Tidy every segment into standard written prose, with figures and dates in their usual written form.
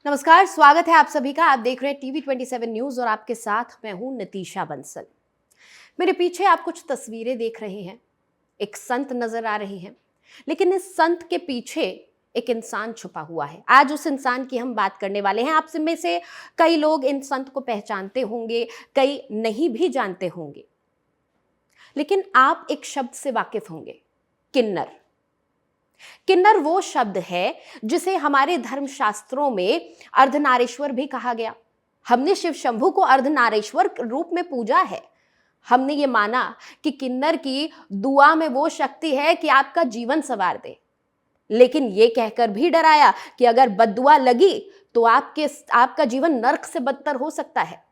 नमस्कार, स्वागत है आप सभी का। आप देख रहे हैं TV27 न्यूज और आपके साथ मैं हूं नितीशा बंसल। मेरे पीछे आप कुछ तस्वीरें देख रहे हैं। एक संत नजर आ रहे हैं, लेकिन इस संत के पीछे एक इंसान छुपा हुआ है। आज उस इंसान की हम बात करने वाले हैं। आप में से कई लोग इन संत को पहचानते होंगे, कई नहीं भी जानते होंगे, लेकिन आप एक शब्द से वाकिफ होंगे, किन्नर। किन्नर वो शब्द है जिसे हमारे धर्मशास्त्रों में अर्धनारीश्वर भी कहा गया। हमने शिव शंभू को अर्धनारीश्वर रूप में पूजा है। हमने ये माना कि किन्नर की दुआ में वो शक्ति है कि आपका जीवन संवार दे, लेकिन ये कहकर भी डराया कि अगर बद्दुआ लगी तो आपका जीवन नर्क से बदतर हो सकता है।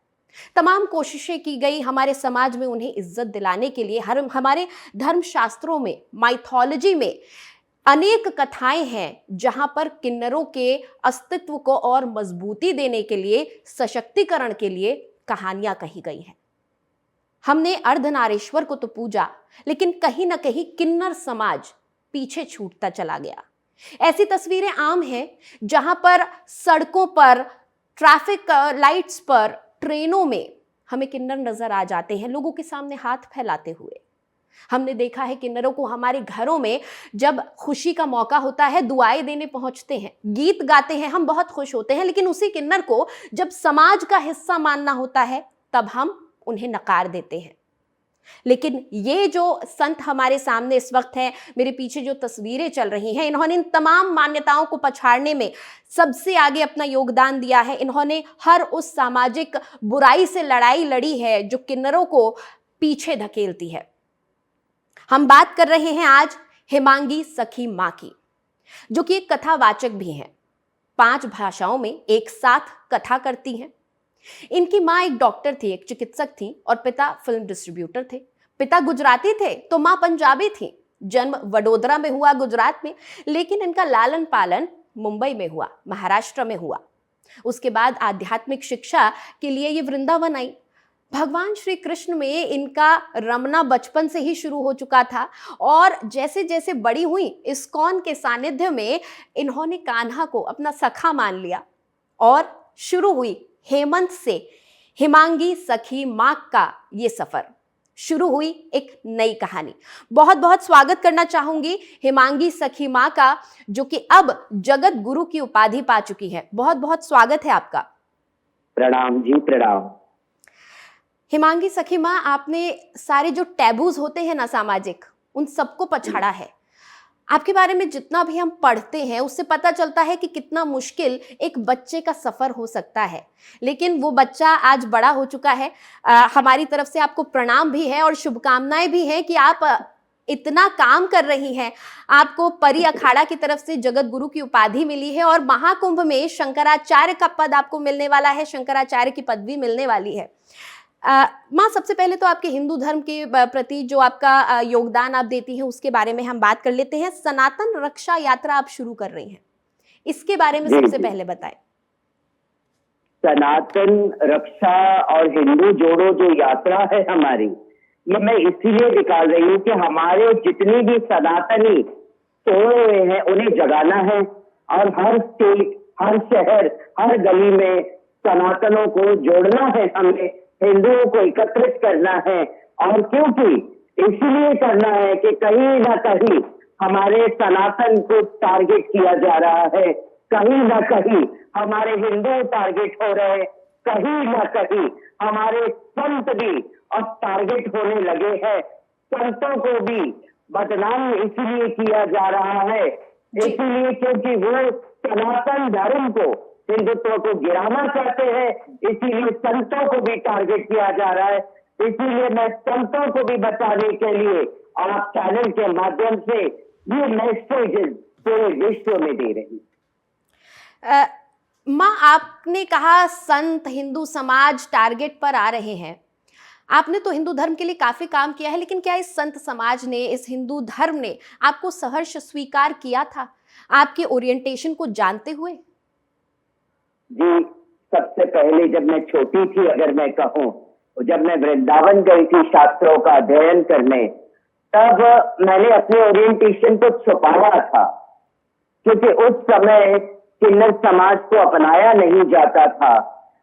तमाम कोशिशें की गई हमारे समाज में उन्हें इज्जत दिलाने के लिए। हमारे धर्मशास्त्रों में, माइथोलॉजी में अनेक कथाएं हैं जहां पर किन्नरों के अस्तित्व को और मजबूती देने के लिए, सशक्तिकरण के लिए कहानियां कही गई हैं। हमने अर्धनारीश्वर को तो पूजा, लेकिन कहीं ना कहीं किन्नर समाज पीछे छूटता चला गया। ऐसी तस्वीरें आम हैं जहां पर सड़कों पर, ट्रैफिक लाइट्स पर, ट्रेनों में हमें किन्नर नजर आ जाते हैं, लोगों के सामने हाथ फैलाते हुए। हमने देखा है किन्नरों को हमारे घरों में जब खुशी का मौका होता है दुआएं देने पहुंचते हैं, गीत गाते हैं, हम बहुत खुश होते हैं, लेकिन उसी किन्नर को जब समाज का हिस्सा मानना होता है तब हम उन्हें नकार देते हैं। लेकिन ये जो संत हमारे सामने इस वक्त है, मेरे पीछे जो तस्वीरें चल रही हैं, इन्होंने इन तमाम मान्यताओं को पछाड़ने में सबसे आगे अपना योगदान दिया है। इन्होंने हर उस सामाजिक बुराई से लड़ाई लड़ी है जो किन्नरों को पीछे धकेलती है। हम बात कर रहे हैं आज हेमांगी सखी मां की, जो कि एक कथावाचक भी हैं। 5 भाषाओं में एक साथ कथा करती हैं। इनकी मां एक डॉक्टर थी, एक चिकित्सक थी, और पिता फिल्म डिस्ट्रीब्यूटर थे। पिता गुजराती थे तो मां पंजाबी थी। जन्म वडोदरा में हुआ, गुजरात में, लेकिन इनका लालन पालन मुंबई में हुआ, महाराष्ट्र में हुआ। उसके बाद आध्यात्मिक शिक्षा के लिए ये वृंदावन आई। भगवान श्री कृष्ण में इनका रमना बचपन से ही शुरू हो चुका था, और जैसे जैसे बड़ी हुई इस्कॉन के सानिध्य में इन्होंने कान्हा को अपना सखा मान लिया और शुरू हुई हेमंत से हेमांगी सखी मां का ये सफर। शुरू हुई एक नई कहानी। बहुत बहुत स्वागत करना चाहूंगी हेमांगी सखी मां का, जो कि अब जगत गुरु की उपाधि पा चुकी है। बहुत बहुत स्वागत है आपका। प्रणाम जी, प्रणाम। हेमांगी सखी मां, आपने सारे जो टैबूज होते हैं ना सामाजिक, उन सबको पछाड़ा है। आपके बारे में जितना भी हम पढ़ते हैं उससे पता चलता है कि कितना मुश्किल एक बच्चे का सफर हो सकता है, लेकिन वो बच्चा आज बड़ा हो चुका है। हमारी तरफ से आपको प्रणाम भी है और शुभकामनाएं भी हैं कि आप इतना काम कर रही हैं। आपको परी अखाड़ा की तरफ से जगत गुरु की उपाधि मिली है और महाकुंभ में शंकराचार्य का पद आपको मिलने वाला है, शंकराचार्य की पदवी मिलने वाली है। माँ, सबसे पहले तो आपके हिंदू धर्म के प्रति जो आपका योगदान आप देती हैं उसके बारे में हम बात कर लेते हैं। सनातन रक्षा यात्रा आप शुरू कर रही हैं, इसके बारे में सबसे पहले बताएं। सनातन रक्षा और हिंदू जोड़ो जो यात्रा है हमारी, ये मैं इसीलिए निकाल रही हूँ कि हमारे जितनी भी सनातनी सोए हुए हैं उन्हें जगाना है, और हर स्टेट, हर शहर, हर गली में सनातनों को जोड़ना है। हमें हिंदुओं को एकत्रित करना है, और क्योंकि इसलिए करना है कि कहीं ना कहीं हमारे सनातन को टारगेट किया जा रहा है, कहीं ना कहीं हमारे हिंदू टारगेट हो रहे हैं, कहीं ना कहीं हमारे संत भी अब टारगेट होने लगे हैं। संतों को भी बदनाम इसलिए किया जा रहा है, इसलिए क्योंकि वो सनातन धर्म को, हिंदुत्व को गिराना चाहते हैं, इसीलिए संतों को भी टारगेट किया जा रहा है। इसीलिए मैं संतों को भी बचाने के लिए आप चैनल के माध्यम से ये मैसेज पूरे विश्व में दे रही। माँ, आपने कहा संत, हिंदू समाज टारगेट पर आ रहे हैं। आपने तो हिंदू धर्म के लिए काफी काम किया है, लेकिन क्या इस संत समाज ने, इस हिंदू धर्म ने आपको सहर्ष स्वीकार किया था आपके ओरिएंटेशन को जानते हुए? जी, सबसे पहले जब मैं छोटी थी, अगर मैं कहूँ, जब मैं वृंदावन गई थी शास्त्रों का अध्ययन करने, तब मैंने अपने ओरिएंटेशन को छुपाया था, क्योंकि उस समय किन्नर समाज को अपनाया नहीं जाता था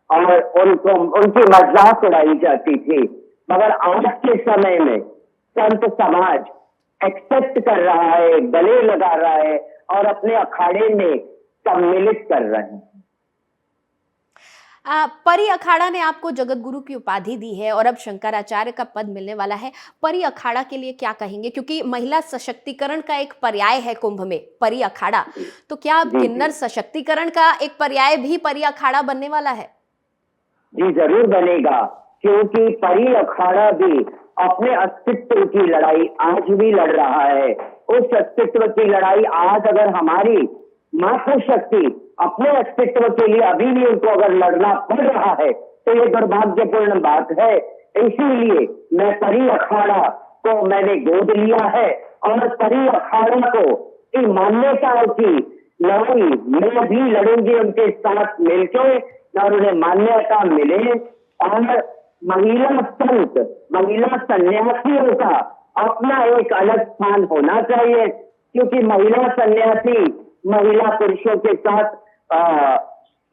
और उनको उनकी मजाक उड़ाई जाती थी। मगर आज के समय में संत समाज एक्सेप्ट कर रहा है, गले लगा रहा है और अपने अखाड़े में सम्मिलित कर रहे हैं। परी अखाड़ा ने आपको जगत गुरु की उपाधि दी है और अब शंकराचार्य का पद मिलने वाला है। परी अखाड़ा के लिए क्या कहेंगे, क्योंकि महिला सशक्तिकरण का एक पर्याय है कुंभ में परी अखाड़ा, तो क्या अब किन्नर सशक्तिकरण का एक पर्याय भी परी अखाड़ा बनने वाला है? जी जरूर बनेगा, क्योंकि परी अखाड़ा भी अपने अस्तित्व की लड़ाई आज भी लड़ रहा है। उस अस्तित्व की लड़ाई आज अगर हमारी मातृशक्ति अपने अस्तित्व के लिए अभी भी उनको अगर लड़ना पड़ रहा है तो ये दुर्भाग्यपूर्ण बात है। इसीलिए मैं परी अखाड़ा को मैंने गोद लिया है और परी अखाड़ा को इन मान्यताओं की लड़ाई मैं भी लड़ूंगी उनके साथ मिलकर और उन्हें मान्यता मिले। और महिला संत, महिला सन्यासियों का अपना एक अलग स्थान होना चाहिए, क्योंकि महिला सन्यासी महिला पुरुषों के साथ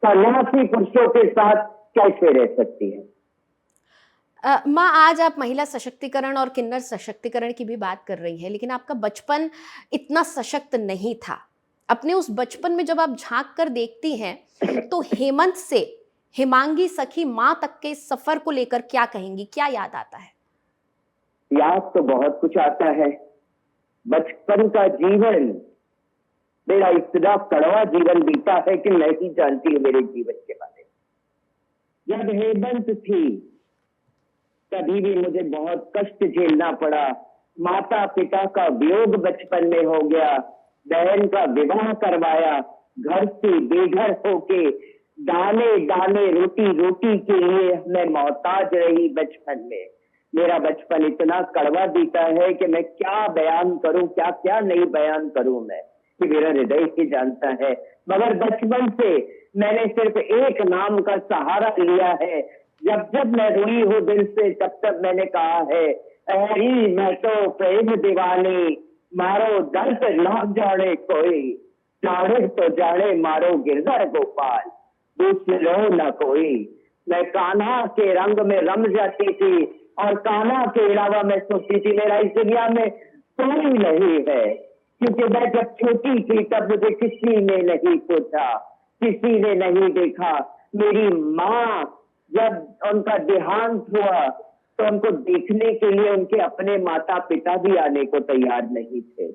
सन्यासी पुरुषों के साथ कैसे रह सकती है। माँ, आज आप महिला सशक्तिकरण और किन्नर सशक्तिकरण की भी बात कर रही हैं, लेकिन आपका बचपन इतना सशक्त नहीं था। अपने उस बचपन में जब आप झांक कर देखती हैं तो हेमंत से हिमांगी सखी माँ तक के सफर को लेकर क्या कहेंगी, क्या याद आता है? याद तो बहुत कुछ आता है। बचपन का जीवन मेरा इतना कड़वा जीवन बीता है कि मैं ही जानती हूँ मेरे जीवन के बारे में। जब हेमंत थी तभी भी मुझे बहुत कष्ट झेलना पड़ा। माता पिता का वियोग बचपन में हो गया, बहन का विवाह करवाया, घर से बेघर होके दाने दाने रोटी रोटी के लिए मैं मोहताज रही बचपन में। मेरा बचपन इतना कड़वा बीता है कि मैं क्या बयान करूं, क्या क्या नहीं बयान करूं मैं, कि मेरा हृदय ही जानता है। मगर बचपन से मैंने सिर्फ एक नाम का सहारा लिया है। जब जब मैं रोई हूँ दिल से तब तब मैंने कहा है, अरे मैं तो प्रेम दीवानी, मारो दर्द ना जाने कोई, जाने तो जाने मारो गिरधर गोपाल, दूसरो न कोई। मैं कान्हा के रंग में रम जाती थी और कान्हा के अलावा मैं सोचती थी मेरा इस दुनिया में कोई नहीं है। क्योंकि मैं जब छोटी थी तब मुझे किसी ने नहीं पूछा, किसी ने नहीं देखा। मेरी माँ जब उनका देहांत हुआ तो उनको देखने के लिए उनके अपने माता पिता भी आने को तैयार नहीं थे।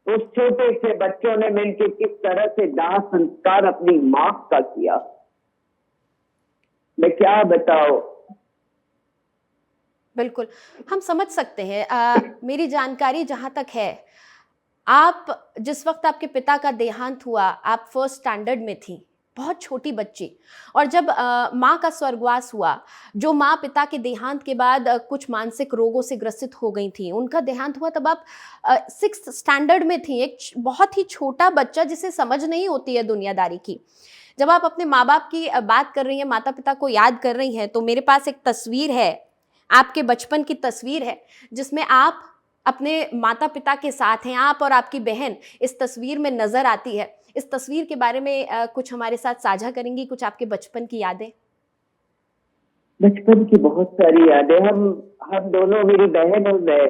उस छोटे से बच्चों ने मिलकर किस तरह से दाह संस्कार अपनी माँ का किया, मैं क्या बताऊं। बिल्कुल, हम समझ सकते हैं। मेरी जानकारी जहाँ तक है, आप जिस वक्त आपके पिता का देहांत हुआ, आप फर्स्ट स्टैंडर्ड में थी, बहुत छोटी बच्ची, और जब माँ का स्वर्गवास हुआ, जो माँ पिता के देहांत के बाद कुछ मानसिक रोगों से ग्रसित हो गई थी, उनका देहांत हुआ तब आप 6th स्टैंडर्ड में थी, एक बहुत ही छोटा बच्चा जिसे समझ नहीं होती है दुनियादारी की। जब आप अपने माँ बाप की बात कर रही हैं, माता पिता को याद कर रही हैं, तो मेरे पास एक तस्वीर है, आपके बचपन की तस्वीर है, जिसमें आप अपने माता पिता के साथ हैं, आप और आपकी बहन इस तस्वीर में नजर आती है। इस तस्वीर के बारे में कुछ हमारे साथ साझा करेंगी, कुछ आपके बचपन की यादें? बचपन की बहुत सारी यादें। हम दोनों, मेरी बहन और मैं,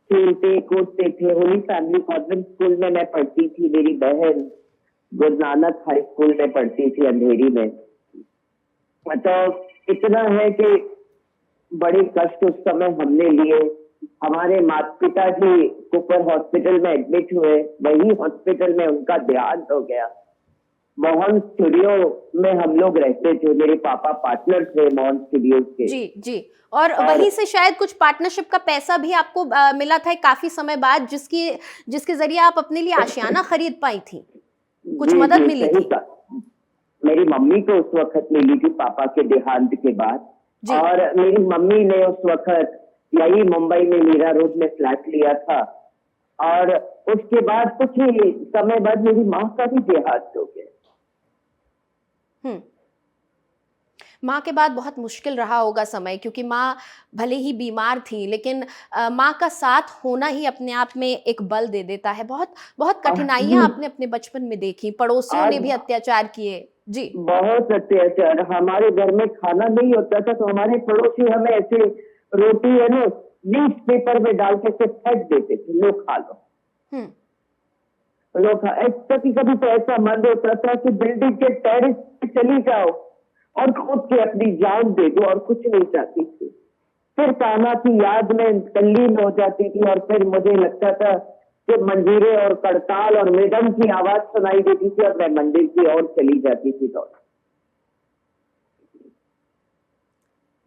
खेलते कूदते थे। होली फैमिली कॉन्वेंट स्कूल में मैं पढ़ती थी, मेरी बहन गुरु नानक हाई स्कूल में पढ़ती थी अंधेरी में। मतलब इतना है कि बड़े कष्ट उस समय हमने लिए। हमारे माता पिताजी कुपर हॉस्पिटल में एडमिट हुए, वही हॉस्पिटल में उनका देहांत हो गया। मोहन स्टूडियो में हम लोग रहते थे, मेरे पापा पार्टनर थे मोहन स्टूडियो के। जी जी, और वहीं से शायद कुछ पार्टनरशिप का पैसा भी आपको मिला था काफी समय बाद, जिसके जरिए आप अपने लिए आशियाना खरीद पाई थी, कुछ मदद मिली थी। मेरी मम्मी को उस वक्त मिली थी पापा के देहांत के बाद, और मेरी मम्मी ने उस वक्त यही मुंबई में मीरा रोड में फ्लैट लिया था। और उसके बाद कुछ ही समय बाद मेरी माँ का भी देहांत हो गया। माँ के बाद बहुत मुश्किल रहा होगा समय, क्योंकि माँ भले ही बीमार थी लेकिन माँ का साथ होना ही अपने आप में एक बल दे देता है। बहुत बहुत कठिनाइयाँ आपने अपने बचपन में देखी, पड़ोसियों ने भी आज अत्याचार किए। जी। बहुत अत्याचार, हमारे घर में खाना नहीं होता था तो हमारे पड़ोसी हमें ऐसे रोटी है ना न्यूज पेपर में डाल के से फेंक देते थे, लो खा लो। लोग कभी कभी तो ऐसा मन होता था कि बिल्डिंग के टेरेस पे चली जाओ और खुद के अपनी जान दे दो, और कुछ नहीं चाहती थी। फिर कान्हा की याद में तल्लीन हो जाती थी और फिर मुझे लगता था कि मंजीरे और करताल और मृदंग की आवाज सुनाई देती थी और मैं मंदिर की ओर चली जाती थी। तो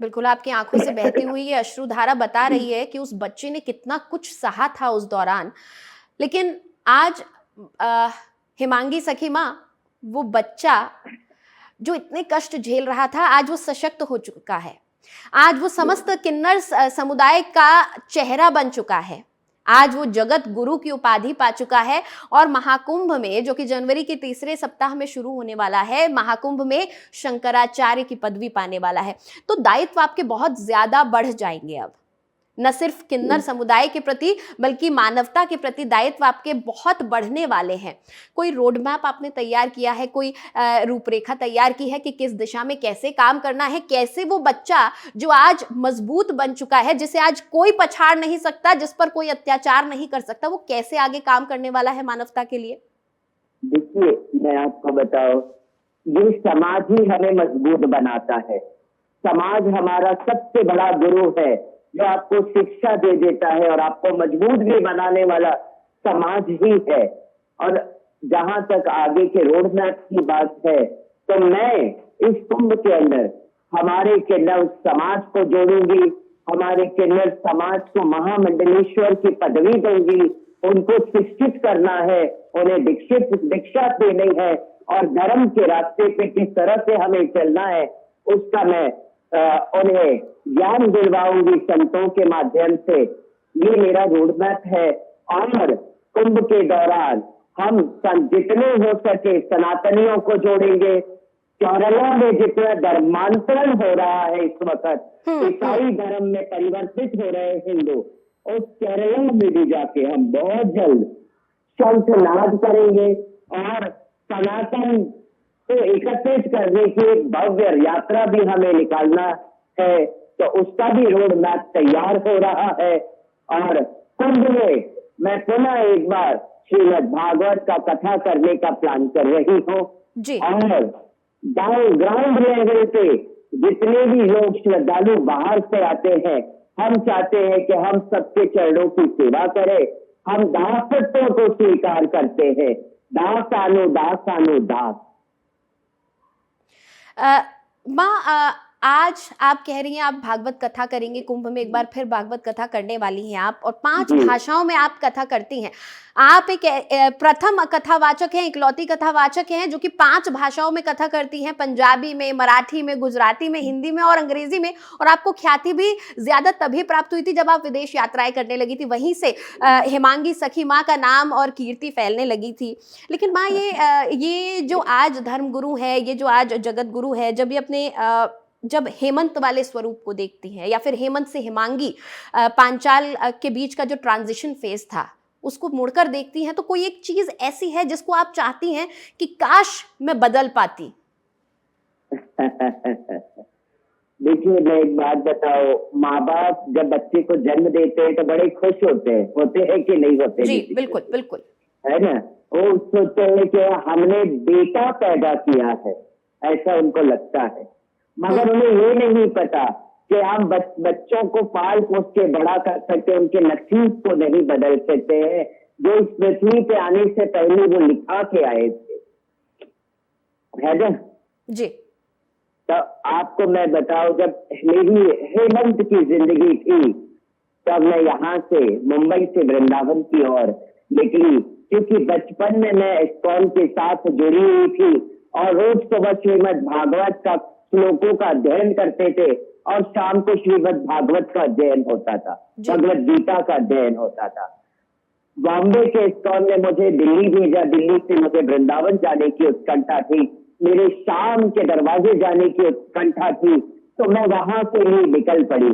बिल्कुल, आपकी आंखों से बहती हुई ये अश्रुधारा बता रही है कि उस बच्चे ने कितना कुछ सहा था उस दौरान। लेकिन आज हिमांगी सखी माँ, वो बच्चा जो इतने कष्ट झेल रहा था, आज वो सशक्त हो चुका है। आज वो समस्त किन्नर समुदाय का चेहरा बन चुका है। आज वो जगत गुरु की उपाधि पा चुका है और महाकुंभ में, जो कि जनवरी के तीसरे सप्ताह में शुरू होने वाला है, महाकुंभ में शंकराचार्य की पदवी पाने वाला है। तो दायित्व आपके बहुत ज्यादा बढ़ जाएंगे अब, न सिर्फ किन्नर समुदाय के प्रति बल्कि मानवता के प्रति दायित्व आपके बहुत बढ़ने वाले हैं। कोई रोड मैप आपने तैयार किया है, कोई रूपरेखा तैयार की है कि किस दिशा में कैसे काम करना है, कैसे वो बच्चा जो आज मजबूत बन चुका है, जिसे आज कोई पछाड़ नहीं सकता, जिस पर कोई अत्याचार नहीं कर सकता, वो कैसे आगे काम करने वाला है मानवता के लिए? देखिए, मैं आपको बताऊं, ये समाज ही हमें मजबूत बनाता है। समाज हमारा सबसे बड़ा गुरु है जो आपको शिक्षा दे देता है और आपको मजबूत भी बनाने वाला समाज ही है। और जहां तक आगे के रोड मैप की बात है, तो मैं इस कुंभ के अंदर हमारे किन्नर समाज को जोड़ूंगी, हमारे किन्नर समाज को महामंडलेश्वर की पदवी दूंगी, उनको शिक्षित करना है, उन्हें दीक्षा देनी है और धर्म के रास्ते पे किस तरह से हमें चलना है उसका मैं उन्हें ज्ञान दिलवाऊंगी संतों के माध्यम से। ये मेरा रोड मैप है। और कुंभ के दौरान हम जितने हो सके सनातनियों को जोड़ेंगे। केरला में जितना धर्मांतरण हो रहा है इस वक्त, ईसाई धर्म में परिवर्तित हो रहे हिंदू, उस केरला में भी जाके हम बहुत जल्द शंखनाद करेंगे और सनातन को एकत्रित करने की एक भव्य यात्रा भी हमें निकालना है। तो उसका भी रोड मैप तैयार हो रहा है। और कुंभ में मैं पुनः एक बार श्रीमद् भागवत का कथा करने का प्लान कर रही हूँ। और ग्राउंड लेवल पे जितने भी लोग श्रद्धालु बाहर से आते हैं, हम चाहते हैं कि हम सबके चरणों की सेवा करें। हम दासत्व को स्वीकार करते हैं, दासानु दासानु दास। माँ, आज आप कह रही हैं आप भागवत कथा करेंगे, कुंभ में एक बार फिर भागवत कथा करने वाली हैं आप, और 5 भाषाओं में आप कथा करती हैं। आप एक प्रथम कथावाचक हैं, इकलौती कथावाचक हैं जो कि 5 भाषाओं में कथा करती हैं, पंजाबी में, मराठी में, गुजराती में, हिंदी में और अंग्रेजी में। और आपको ख्याति भी ज्यादा तभी प्राप्त हुई थी जब आप विदेश यात्राएं करने लगी थी, वहीं से हिमांगी सखी माँ का नाम और कीर्ति फैलने लगी थी। लेकिन माँ, ये जो आज धर्मगुरु है, ये जो आज जगत गुरु है, जब हेमंत वाले स्वरूप को देखती हैं, या फिर हेमंत से हिमांगी पांचाल के बीच का जो ट्रांजिशन फेज था उसको मुड़कर देखती हैं, तो कोई एक चीज ऐसी है जिसको आप चाहती हैं कि काश मैं बदल पाती? देखिए, मैं एक बात बताओ, माँ बाप जब बच्चे को जन्म देते हैं तो बड़े खुश होते हैं कि नहीं होते? जी बिल्कुल बिल्कुल, है ना। वो सोचते हैं कि हमने बेटा पैदा किया है, ऐसा उनको लगता है। मगर उन्हें ये नहीं पता कि हम बच्चों को पाल पोस के बड़ा कर सकते, उनके नसीब को नहीं बदल सकते हैं जो इस पृथ्वी पे आने से पहले वो लिखा के आए थे, है ना जी। तो आपको मैं बताऊं, जब मेरी हेमंत की जिंदगी थी तब मैं यहाँ से मुंबई से वृंदावन की ओर निकली, क्योंकि बचपन में मैं इस्कॉन के साथ जुड़ी हुई थी और रोज सुबह श्रीमद् भागवत का श्लोकों का अध्ययन करते थे और शाम को श्रीमद् भागवत का अध्ययन होता था, भगवत गीता का अध्ययन होता था। बॉम्बे के इस्कॉन ने मुझे दिल्ली भेजा, दिल्ली से मुझे वृंदावन जाने की उत्कंठा थी, मेरे शाम के दरवाजे जाने की उत्कंठा थी, तो मैं वहां से ही निकल पड़ी।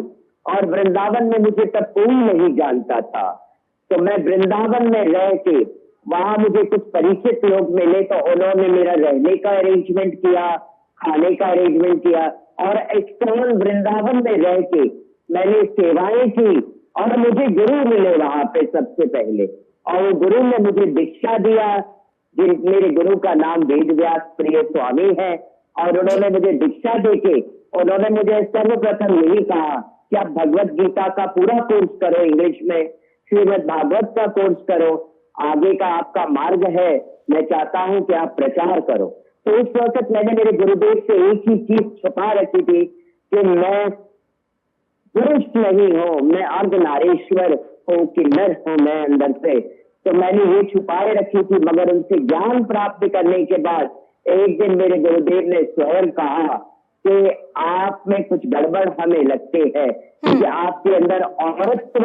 और वृंदावन में मुझे तब कोई नहीं जानता था, तो मैं वृंदावन में रह के वहां मुझे कुछ परिचित लोग मिले, तो उन्होंने मेरा रहने का अरेंजमेंट किया, खाने का अरेंजमेंट किया, और एक्सटर्नल वृंदावन में रह के मैंने सेवाएं की। और मुझे गुरु मिले वहां पे सबसे पहले, और वो गुरु ने मुझे दीक्षा दिया। मेरे गुरु का नाम वेद व्यास प्रिय स्वामी है, और उन्होंने मुझे दीक्षा देके उन्होंने मुझे सर्वप्रथम यही कहा कि आप भगवत गीता का पूरा कोर्स करो इंग्लिश में, श्रीमद् भागवत का कोर्स करो, आगे का आपका मार्ग है, मैं चाहता हूं कि आप प्रचार करो। तो उस वक्त मैंने मेरे गुरुदेव से एक ही चीज छुपा रखी थी कि मैं पुरुष नहीं हूं, मैं अर्धनारीश्वर हूं, किन्नर हूं मैं अंदर से। तो मैंने ये छुपाए रखी थी, मगर उनसे ज्ञान प्राप्त करने के बाद एक दिन मेरे गुरुदेव ने स्वयं कहा कि आप में कुछ गड़बड़ हमें लगती है, कि आपके अंदर औरत्व,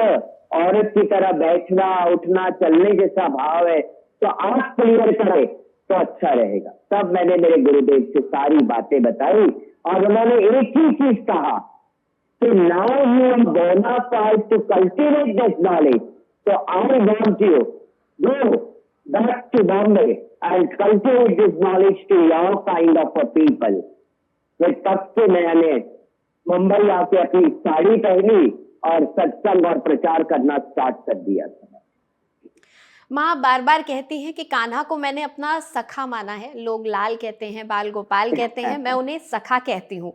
औरत की तरह बैठना उठना चलने जैसा भाव है, तो आप क्लियर करें तो अच्छा रहेगा। तब मैंने मेरे गुरुदेव से सारी बातें बताई, और उन्होंने एक ही चीज कहा कि now you are bonafide to cultivate this knowledge, तो I want you go back to Bombay and cultivate this knowledge to your kind of a people. फिर तब से मैंने मुंबई आके अपनी साड़ी पहनी और सत्संग और प्रचार करना स्टार्ट कर दिया था। माँ बार बार कहती हैं कि कान्हा को मैंने अपना सखा माना है। लोग लाल कहते हैं, बाल गोपाल कहते हैं, मैं उन्हें सखा कहती हूँ।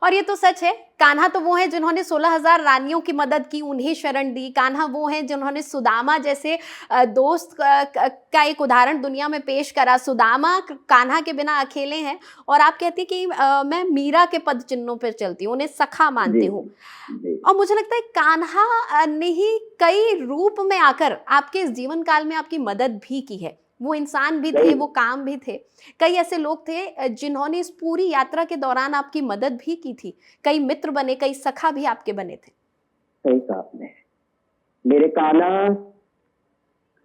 और ये तो सच है, कान्हा तो वो हैं जिन्होंने 16,000 रानियों की मदद की, उन्हें शरण दी। कान्हा वो हैं जिन्होंने सुदामा जैसे दोस्त का एक उदाहरण दुनिया में पेश करा। सुदामा कान्हा के बिना अकेले हैं, और आप कहती कि मैं मीरा के पद चिन्हों पर चलती हूँ, उन्हें सखा मानती हूँ। और मुझे लगता है कान्हा ने ही कई रूप में आकर आपके इस जीवन काल में आपकी मदद भी की है। वो इंसान भी थे, वो काम भी थे। कई ऐसे लोग थे जिन्होंने इस पूरी यात्रा के दौरान आपकी मदद भी की थी। कई मित्र बने, कई सखा भी आपके बने थे। सही कहा आपने। मेरे कान्हा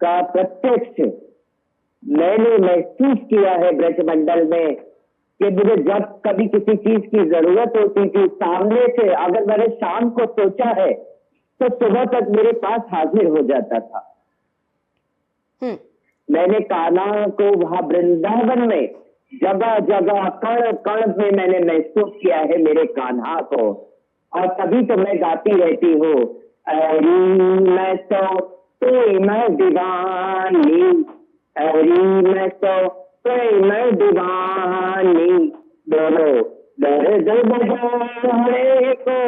का प्रत्यक्ष मैंने महसूस किया है ब्रजमंडल में, कि मुझे जब कभी किसी चीज की जरूरत होती थी सामने से, अगर मैंने शाम को सोचा है तो सुबह तक मेरे पास हाजिर हो जाता था। मैंने कान्हा को वहां वृंदावन में जगह जगह कण कण में मैंने महसूस किया है मेरे कान्हा को। और तभी तो मैं गाती रहती हूँ, मैं तो मैं दीवानी, मैं तो मैं दीवानी, बोलो दर्द बजाने को,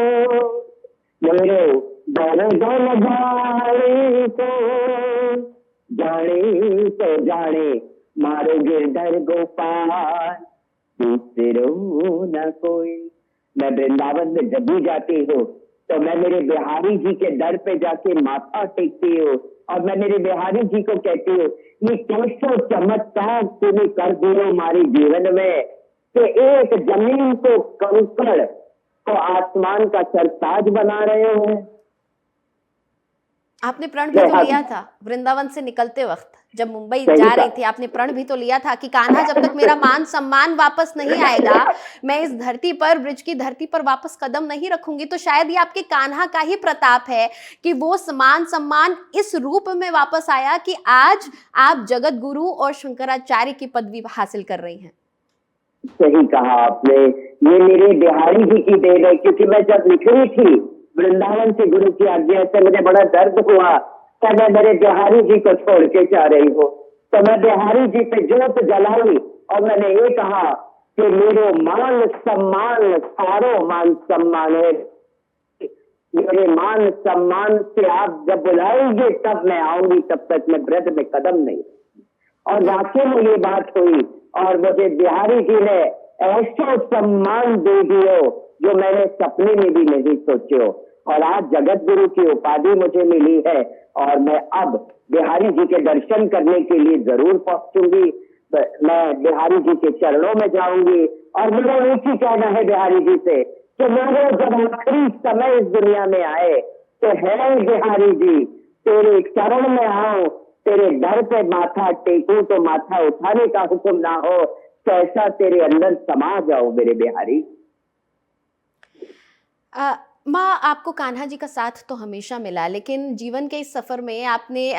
बोलो दर्द बजाने को, जाने तो जाने मारो गिरधर गोपाल, दूसरो न कोई। मैं वृंदावन में जब भी जाती हूँ तो मैं मेरे बिहारी जी के दर पे जाके माथा टेकती हूँ, और मैं मेरे बिहारी जी को कहती हूँ, ये कैसा चमत्कार तूने कर दिया हमारे जीवन में, कि एक जमीन को कंकड़ को आसमान का सरताज बना रहे हो। आपने प्रण भी तो लिया था वृंदावन से निकलते वक्त, जब मुंबई जा रही थी, आपने प्रण भी तो लिया था कि कान्हा जब तक मेरा मान सम्मान वापस नहीं आएगा, मैं इस धरती पर, ब्रिज की धरती पर वापस कदम नहीं रखूंगी। तो शायद ये आपके कान्हा का ही प्रताप है कि वो मान सम्मान इस रूप में वापस आया कि आज आप जगत गुरु और शंकराचार्य की पदवी हासिल कर रही हैं। सही कहा आपने, ये मेरे बिहारी जी की देन है, क्योंकि मैं जब निकली थी वृंदावन से गुरु की आज्ञा से, मुझे बड़ा दर्द हुआ कि मैं मेरे बिहारी जी को छोड़ के जा रही हूँ। तो मैं बिहारी जी पे जोत जलाई और मैंने ये कहा कि मेरे मान सम्मान, सारो मान सम्मान है, मेरे मान सम्मान से आप जब बुलाएंगे तब मैं आऊंगी, तब तक मैं ब्रज में कदम नहीं। और वाकई में ये बात हुई, और मुझे बिहारी जी ने ऐसा सम्मान दे दियो जो मैंने सपने में भी नहीं सोचो, और आज जगत गुरु की उपाधि मुझे मिली है। और मैं अब बिहारी जी के दर्शन करने के लिए जरूर पहुंचूंगी, मैं बिहारी जी के चरणों में जाऊंगी। और मेरा एक ही कहना है बिहारी जी से कि मेरे जब आखिरी समय इस दुनिया में आए तो है बिहारी जी, तेरे चरण में आओ, तेरे दर पे माथा टेकूं तो माथा उठाने का हुक्म ना हो, कैसा तेरे अंदर समा जाओ मेरे बिहारी। माँ, आपको कान्हा जी का साथ तो हमेशा मिला, लेकिन जीवन के इस सफ़र में आपने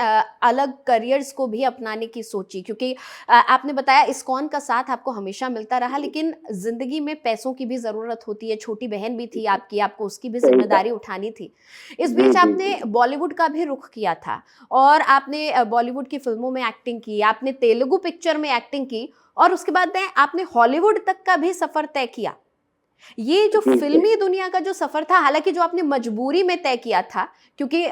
अलग करियर्स को भी अपनाने की सोची, क्योंकि आपने बताया इस्कॉन का साथ आपको हमेशा मिलता रहा, लेकिन ज़िंदगी में पैसों की भी ज़रूरत होती है। छोटी बहन भी थी आपकी, आपको उसकी भी सही कहा। जिम्मेदारी उठानी थी। इस जी बीच जी आपने जी बॉलीवुड का भी रुख किया था और आपने बॉलीवुड की फिल्मों में एक्टिंग की, आपने तेलुगु पिक्चर में एक्टिंग की और उसके बाद में आपने हॉलीवुड तक का भी सफ़र तय किया। ये जो जी जी फ़िल्मी दुनिया का जो सफ़र था, हालाँकि जो आपने मजबूरी में तय किया था, क्योंकि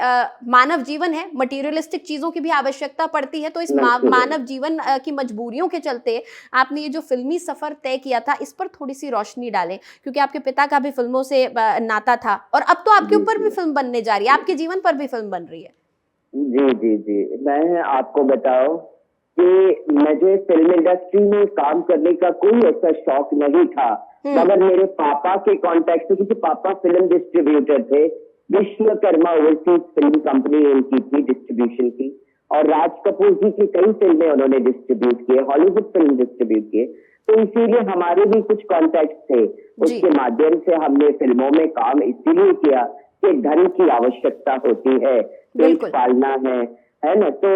मानव जीवन है, मटीरियलिस्टिक चीज़ों की भी आवश्यकता पड़ती है, तो इस बिल्कुल। मानव जीवन की मजबूरियों के चलते आपने ये जो फ़िल्मी सफ़र तय किया था, इस पर थोड़ी-सी रोशनी डालें, क्योंकि आपके पिता का भी फ़िल्मों से नाता था और अब तो आपके जी ऊपर भी जी फ़िल्म बनने जा रही है, आपके जीवन पर भी फ़िल्म बन रही है। जी जी जी मैं आपको बताऊं कि मुझे फिल्म इंडस्ट्री में काम करने का कोई ऐसा शौक नहीं था, हुँ, मगर मेरे पापा के कांटेक्ट से, क्योंकि पापा फिल्म डिस्ट्रीब्यूटर थे, विश्वकर्मा ओवरसीज फिल्म कंपनी उनकी थी डिस्ट्रीब्यूशन की, और राज कपूर जी की कई फिल्में उन्होंने डिस्ट्रीब्यूट किए, हॉलीवुड फिल्म डिस्ट्रीब्यूट किए। तो इसीलिए हमारे भी कुछ कॉन्टेक्ट थे, जी, उसके माध्यम से हमने फिल्मों में काम इसीलिए किया कि धन की आवश्यकता होती है, पेट बिल्कुल। पालना है ना। तो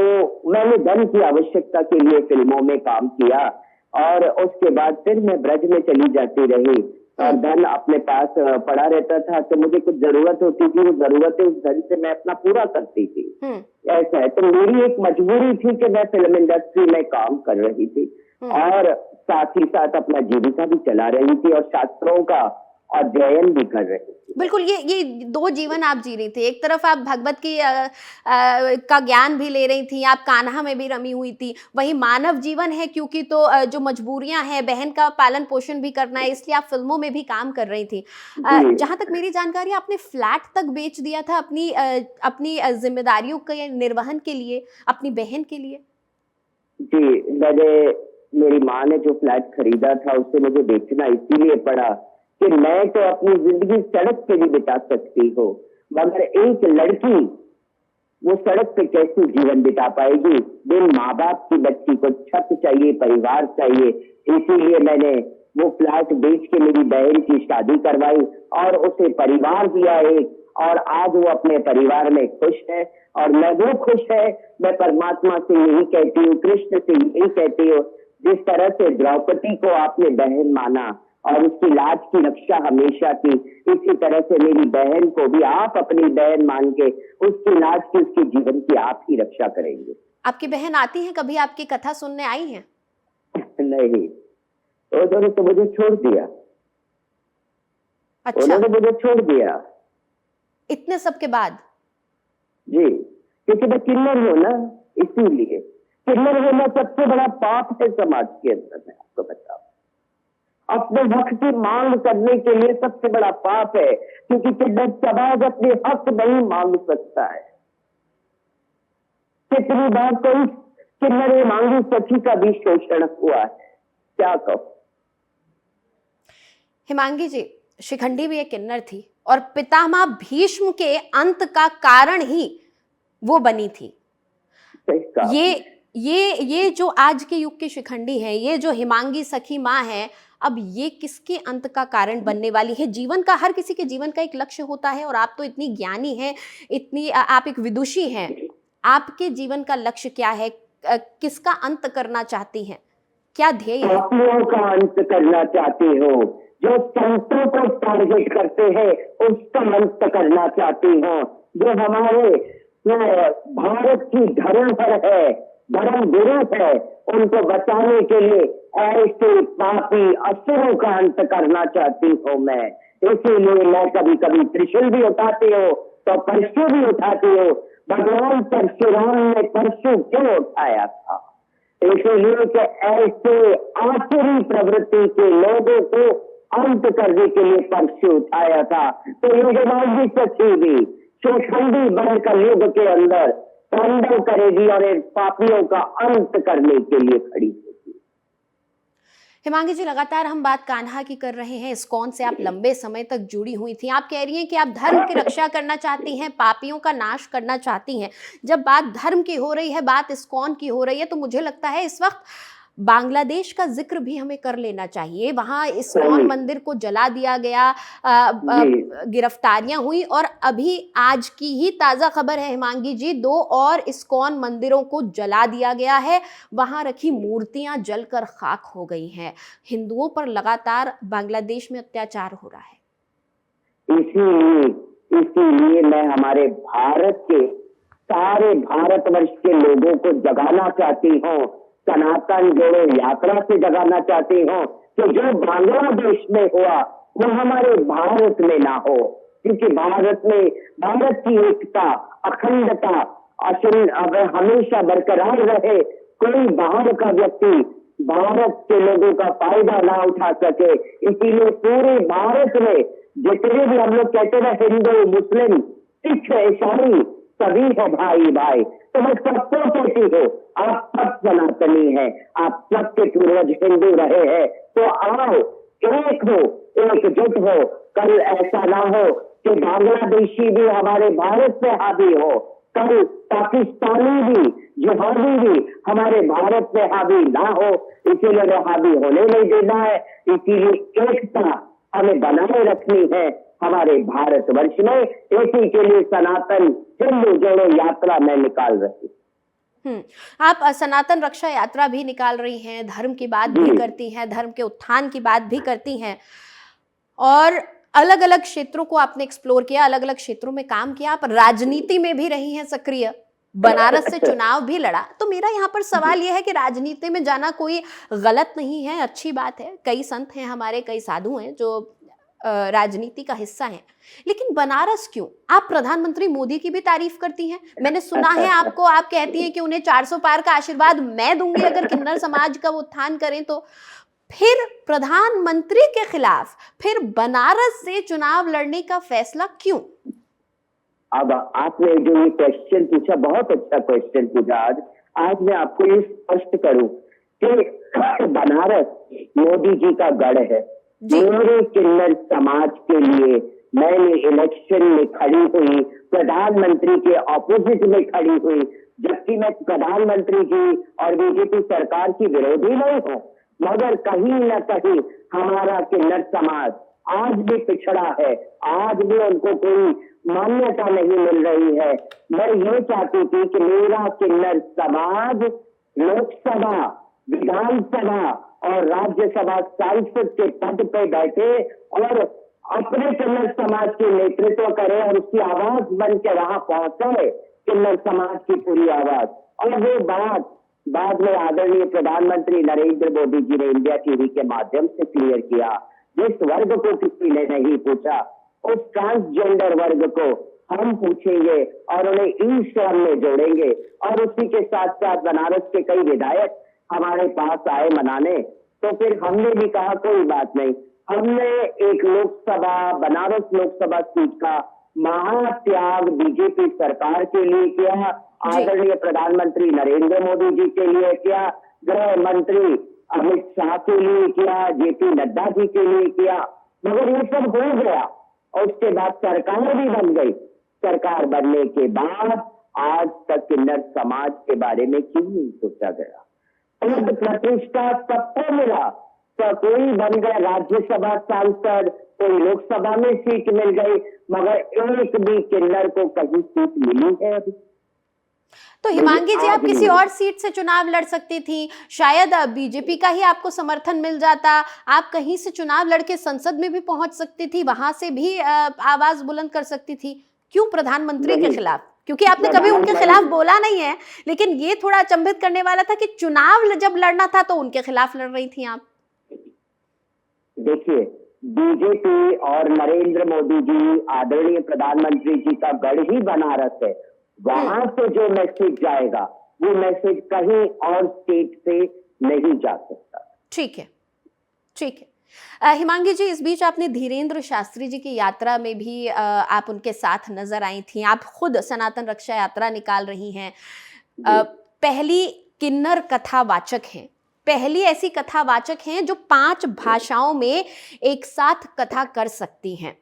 मैंने धन की आवश्यकता के लिए फिल्मों में काम किया और उसके बाद फिर मैं ब्रज में चली जाती रही और हुँ, धन अपने पास पड़ा रहता था, तो मुझे कुछ जरूरत होती थी, वो जरूरतें उस धन से मैं अपना पूरा करती थी। हुँ, ऐसा है, तो मेरी एक मजबूरी थी कि मैं फिल्म इंडस्ट्री में काम कर रही थी हुँ। और साथ ही साथ अपना जीविका भी चला रही थी और शास्त्रों का अध्ययन भी कर रही थी मैं। बिल्कुल, ये 2 जीवन आप जी रही थी। एक तरफ आप भगवत की का ज्ञान भी ले रही थी, आप कान्हा में भी रमी हुई थी। वहीं मानव जीवन है, क्योंकि तो जो मजबूरियाँ हैं, बहन का पालन-पोषण भी करना है, इसलिए आप फ़िल्मों में भी काम कर रही थी। जी जहाँ तक मेरी जानकारी है, आपने फ्लैट तक बेच दिया था अपनी ज़िम्मेदारियों के निर्वहन के लिए, अपनी बहन के लिए? जी, मैंने, मेरी माँ ने जो फ्लैट खरीदा था उसे मुझे बेचना इसीलिए पड़ा कि मैं तो अपनी जिंदगी सड़क पे भी बिता सकती हूँ, मगर एक लड़की वो सड़क पे कैसे जीवन बिता पाएगी। बिन माँ बाप की बच्ची को छत चाहिए, परिवार चाहिए, इसीलिए मैंने वो फ्लैट बेच के मेरी बहन की शादी करवाई और उसे परिवार दिया एक, और आज वो अपने परिवार में खुश है और मैं वो खुश है। मैं परमात्मा से यही कहती हूँ, कृष्ण से यही कहती हूँ, जिस तरह से द्रौपदी को आपने बहन माना और उसकी लाज की रक्षा हमेशा की, इसी तरह से मेरी बहन को भी आप अपनी बहन मान के उसकी लाज की, उसके जीवन की आप ही रक्षा करेंगे। आपकी बहन आती हैं, कभी आपकी कथा सुनने आई हैं? नहीं, उन्होंने तो मुझे छोड़ दिया, अच्छा, उन्होंने मुझे छोड़ दिया। इतने सब के बाद? जी, क्योंकि मैं किन्नर हूं ना, इसीलिए। किन्नर होना सबसे बड़ा पाप है समाज के अंदर, मैं आपको बताऊं। अपने हक की मांग करने के लिए सबसे बड़ा पाप है, क्योंकि किन्नर समाज अपने हक नहीं मांग सकता है। कितनी बार कोई किन्नर मांगी सखी का भी शोषण हुआ है, क्या कहूं। हिमांगी जी, शिखंडी भी एक किन्नर थी और पितामह भीष्म के अंत का कारण ही वो बनी थी। सही कहा ये आपने। ये जो आज के युग की शिखंडी है, ये जो हिमांगी सखी माँ है, अब ये किसके अंत का कारण बनने वाली है? जीवन का, हर किसी के जीवन का एक लक्ष्य होता है और आप तो इतनी ज्ञानी हैं, इतनी आप एक विदुषी हैं। आपके जीवन का लक्ष्य क्या है? किसका अंत करना चाहती हैं? क्या ध्येय है? पापियों का अंत करना चाहती हो, जो संतों को टारगेट करते हैं उसका अंत करना चाहती हो, जो हमारे भारत की धरोहर है, धर्म गुरु है, उनको बचाने के लिए ऐसे पापी असुरों का अंत करना चाहती हूँ मैं। इसीलिए मैं कभी कभी त्रिशूल भी उठाती हूँ तो परशु भी उठाती हूँ। भगवान परशुराम ने परशु क्यों उठाया था? इसीलिए कि ऐसे आसुरी प्रवृत्ति के लोगों को अंत करने के लिए परशु उठाया था। तो युगमार्गी सखी भी शिखंडी बनकर युग के अंदर तांडव करेगी और इन पापियों का अंत करने के लिए खड़ी होगी। हिमांगी जी, लगातार हम बात कान्हा की कर रहे हैं। इस्कॉन से आप लंबे समय तक जुड़ी हुई थी। आप कह रही हैं कि आप धर्म की रक्षा करना चाहती हैं, पापियों का नाश करना चाहती हैं। जब बात धर्म की हो रही है, बात इस्कॉन की हो रही है, तो मुझे लगता है इस वक्त बांग्लादेश का जिक्र भी हमें कर लेना चाहिए। वहां इस्कॉन मंदिर को जला दिया गया, गिरफ्तारियां हुई, और अभी आज की ही ताजा खबर है हिमांगी जी, 2 और इस्कॉन मंदिरों को जला दिया गया है। वहां रखी मूर्तियां जलकर खाक हो गई हैं। हिंदुओं पर लगातार बांग्लादेश में अत्याचार हो रहा है। इसीलिए मैं हमारे भारत के सारे भारतवर्ष के लोगों को जगाना चाहती हूँ, सनातन जोड़ो यात्रा से जगाना चाहती हूँ कि जो बांग्लादेश में हुआ वो हमारे भारत में ना हो, क्योंकि भारत में भारत की एकता, अखंडता हमेशा बरकरार रहे। कोई बाहर का व्यक्ति भारत के लोगों का फायदा ना उठा सके। इसीलिए पूरे भारत में जितने भी हम लोग कहते हैं हिंदू, मुस्लिम, सिख, ईसाई, सभी है भाई भाई। तो मैं सबको कहती हूँ, आप सब सनातनी हैं, आप सबके पूर्वज हिंदू रहे हैं, तो आओ एक हो, एकजुट हो। कल ऐसा ना हो कि बांग्लादेशी भी हमारे भारत पे हावी हो, कल पाकिस्तानी भी, जिहादी भी हमारे भारत पे हावी ना हो। इसीलिए वो हावी होने नहीं देना है। इसीलिए एकता हमें बनाए रखनी है हमारे भारतवर्ष में। इसी के लिए सनातन हिंदू जोड़ो यात्रा मैं निकाल रही। आप सनातन रक्षा यात्रा भी निकाल रही हैं, धर्म की बात भी करती हैं, धर्म के उत्थान की बात भी करती हैं, और अलग अलग क्षेत्रों को आपने एक्सप्लोर किया, अलग अलग क्षेत्रों में काम किया। आप राजनीति में भी रही हैं सक्रिय, बनारस से चुनाव भी लड़ा। तो मेरा यहाँ पर सवाल यह है कि राजनीति में जाना कोई गलत नहीं है, अच्छी बात है। कई संत हैं हमारे, कई साधु हैं जो राजनीति का हिस्सा हैं, लेकिन बनारस क्यों? आप प्रधानमंत्री मोदी की भी तारीफ करती हैं, मैंने सुना है आपको, आप कहती हैं कि उन्हें 400 पार का आशीर्वाद मैं दूंगी अगर किन्नर समाज का वो उत्थान करें। तो फिर प्रधानमंत्री के खिलाफ फिर बनारस से चुनाव लड़ने का फैसला क्यों? अब आपने जो ये क्वेश्चन पूछा, बहुत अच्छा क्वेश्चन पूछा। आज मैं आपको ये स्पष्ट करूं कि बनारस मोदी जी का गढ़ है। मेरे किन्नर समाज के लिए मैंने इलेक्शन में खड़ी हुई, प्रधानमंत्री के ऑपोजिट में खड़ी हुई, जबकि मैं प्रधानमंत्री जी और बीजेपी सरकार की विरोधी नहीं हूं, मगर कहीं न कहीं हमारा किन्नर समाज आज भी पिछड़ा है, आज भी उनको कोई मान्यता नहीं मिल रही है। मैं ये चाहती थी कि मेरा किन्नर समाज लोकसभा, विधानसभा और राज्यसभा सांसद के पद पे बैठे और अपने किन्नर समाज के नेतृत्व करे और उसकी आवाज बन के वहां पहुंचे, किन्नर समाज की पूरी आवाज। और वो बात बाद में आदरणीय प्रधानमंत्री नरेंद्र मोदी जी ने इंडिया टीवी के माध्यम से क्लियर किया। जिस वर्ग को किसी ने नहीं पूछा, उस ट्रांसजेंडर वर्ग को हम पूछेंगे और उन्हें ई श्रम में जोड़ेंगे। और उसी के साथ साथ बनारस के कई विधायक हमारे पास आए मनाने, तो फिर हमने भी कहा कोई बात नहीं, हमने एक लोकसभा, बनारस लोकसभा सीट का महात्याग बीजेपी सरकार के लिए किया, आदरणीय प्रधानमंत्री नरेंद्र मोदी जी के लिए किया, गृह मंत्री अमित शाह के लिए किया, जेपी नड्डा जी के लिए किया, मगर ये सब हो गया और उसके बाद सरकार भी बन गई। सरकार बनने के बाद आज तक किन्नर समाज के बारे में क्यों नहीं सोचा गया? पद प्रतिष्ठा सबको मिला, तो कोई बन गया राज्यसभा सांसद, कोई लोकसभा में सीट मिल गई, मगर एक भी किन्नर को कहीं सीट मिली है अभी? तो हिमांगी जी, आप किसी और सीट से चुनाव लड़ सकती थी, शायद बीजेपी का ही आपको समर्थन मिल जाता, आप कहीं से चुनाव लड़के संसद में भी पहुंच सकती थी, वहां से भी आवाज बुलंद कर सकती थी। क्यों प्रधानमंत्री के खिलाफ? क्योंकि आपने कभी उनके खिलाफ बोला नहीं है, लेकिन ये थोड़ा अचंभित करने वाला था कि चुनाव जब लड़ना था तो उनके खिलाफ लड़ रही थी आप। देखिए, बीजेपी और नरेंद्र मोदी जी, आदरणीय प्रधानमंत्री जी का गढ़ ही बनारस है। वहां से जो मैसेज जाएगा वो मैसेज कहीं और स्टेट से नहीं जा सकता। ठीक है, ठीक है। हिमांगी जी, इस बीच आपने धीरेन्द्र शास्त्री जी की यात्रा में भी आप उनके साथ नजर आई थी। आप खुद सनातन रक्षा यात्रा निकाल रही हैं, पहली किन्नर कथावाचक हैं, पहली ऐसी कथावाचक हैं जो 5 भाषाओं में एक साथ कथा कर सकती हैं।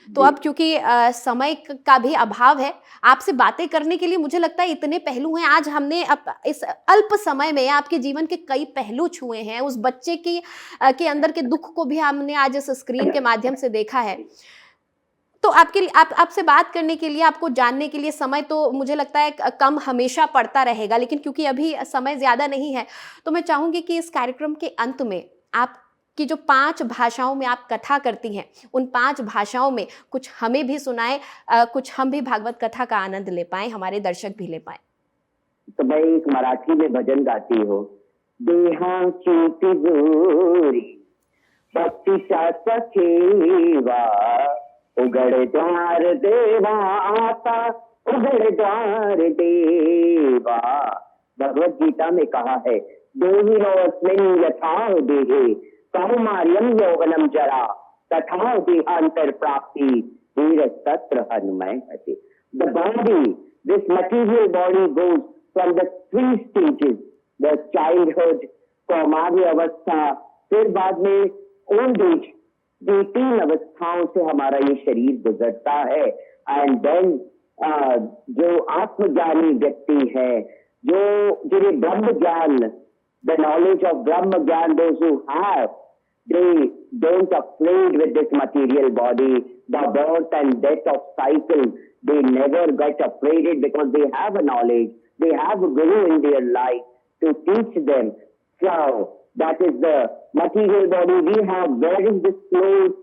तो अब क्योंकि समय का भी अभाव है, आपसे बातें करने के लिए मुझे लगता है इतने पहलू हैं। आज हमने इस अल्प समय में आपके जीवन के कई पहलू छुए हैं। उस बच्चे की के अंदर के दुख को भी हमने आज इस स्क्रीन के माध्यम से देखा है। तो आपके लिए आपसे बात करने के लिए, आपको जानने के लिए समय तो मुझे लगता है कम हमेशा पड़ता रहेगा, लेकिन क्योंकि अभी समय ज़्यादा नहीं है, तो मैं चाहूँगी कि इस कार्यक्रम के अंत में आप कि जो 5 भाषाओं में आप कथा करती हैं, उन 5 भाषाओं में कुछ हमें भी सुनाएं, कुछ हम भी भागवत कथा का आनंद ले पाएं, हमारे दर्शक भी ले पाएं। तो मैं एक मराठी में भजन गाती हूँ। देहाची तिजोरी भक्तीच्या सखेवा, उघडद्वार देवा आता, उघडद्वार देवा। भगवत गीता में कहा है, देहिनोऽस्मिन् यथा देहे कौमार्यं यौवनं जरा तथा देहांतर प्राप्ति धीरस्तत्र हनुमैः। The body, this material body goes from the 3 stages, the childhood, कौमार्य अवस्था, फिर बाद में ओल्ड एज। ये 3 अवस्थाओं से हमारा ये शरीर गुजरता है। एंड देन जो आत्मज्ञानी व्यक्ति है, जो जिन्हें ब्रह्म ज्ञान, the knowledge of Brahma Gyan, those who have, they don't afraid with this material body, the birth and death of cycle. They never get afraid because they have a knowledge. They have a guru in their life to teach them. So that is the material body we have. Where is this clothes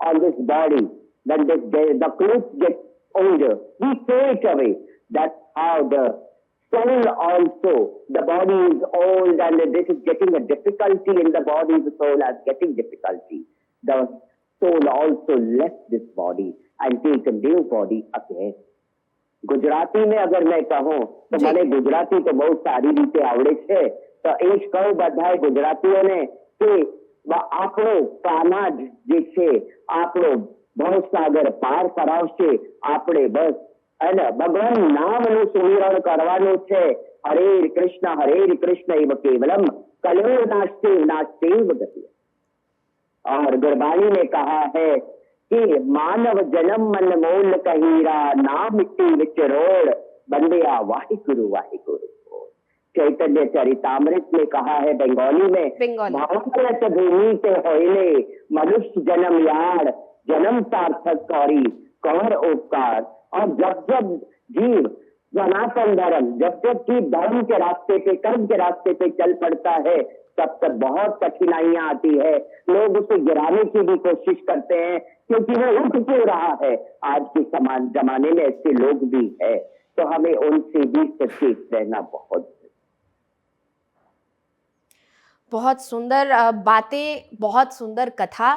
on this body? When the clothes get older, we throw it away. That's how the soul also, the body is old and this is getting a difficulty in the body, the soul is getting difficulty. The soul also left this body and take a new body again. Gujarati में अगर मैं कहूँ तो મને ગુજરાતી તો બહુ સારી રીતે આવડે છે, તો એ જ કહું બધાય ગુજરાતીઓને કે આપણો કાનાજ જે છે આપણો ભવસાગર પાર કરાવશે. આપણે બસ અને ભગવાન નામનું સુમિરણ કરવાનું છે. હરે કૃષ્ણ એવ કેવલમ કલયો નાસ્તેવ ગતિ. और गुरबाणी ने कहा है कि मानव जन्म मन मोल कहीरा, ना मिट्टी विच रोड़ बंदिया वाहिगुरु वाहिगुरु. चैतन्य चरितामृत में कहा है बंगाली में, भारत भूमि ते होइले मनुष्य जन्म यार, जन्म सार्थक कौरी कौर उपकार. और जब जब जीव सनातन धर्म, जब जब जीव धर्म के रास्ते पे, कर्म के रास्ते पे चल पड़ता है, तब तक बहुत कठिनाइयां आती है. लोग उसे गिराने की भी कोशिश करते हैं क्योंकि वो उठ क्यों रहा है. आज के समान जमाने में ऐसे लोग भी है, तो हमें उनसे भी सचेत रहना बहुत सुंदर बातें, बहुत सुंदर कथा.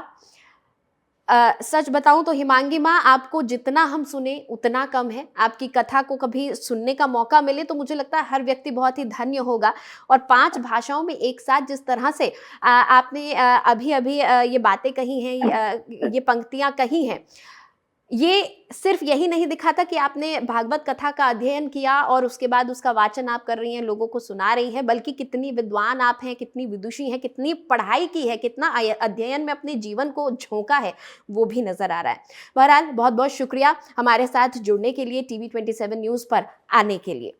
सच बताऊं तो हिमांगी माँ, आपको जितना हम सुने उतना कम है. आपकी कथा को कभी सुनने का मौका मिले तो मुझे लगता है हर व्यक्ति बहुत ही धन्य होगा. और 5 भाषाओं में एक साथ जिस तरह से आपने अभी अभी ये बातें कही हैं, ये पंक्तियां कही हैं, ये सिर्फ यही नहीं दिखाता कि आपने भागवत कथा का अध्ययन किया और उसके बाद उसका वाचन आप कर रही हैं, लोगों को सुना रही हैं, बल्कि कितनी विद्वान आप हैं, कितनी विदुषी हैं, कितनी पढ़ाई की है, कितना अध्ययन में अपने जीवन को झोंका है, वो भी नजर आ रहा है. बहरहाल बहुत बहुत शुक्रिया हमारे साथ जुड़ने के लिए, TV27 न्यूज़ पर आने के लिए.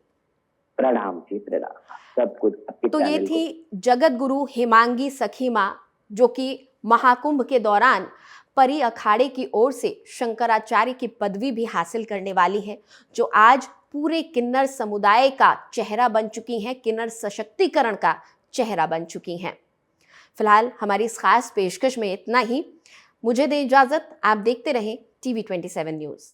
प्रणाम जी, प्रणाम. सब कुछ. तो ये थी जगत गुरु हिमांगी सखी माँ, जो कि महाकुंभ के दौरान परी अखाड़े की ओर से शंकराचार्य की पदवी भी हासिल करने वाली है, जो आज पूरे किन्नर समुदाय का चेहरा बन चुकी हैं, किन्नर सशक्तिकरण का चेहरा बन चुकी हैं. फिलहाल हमारी इस खास पेशकश में इतना ही. मुझे दें इजाजत. आप देखते रहें TV27 न्यूज़.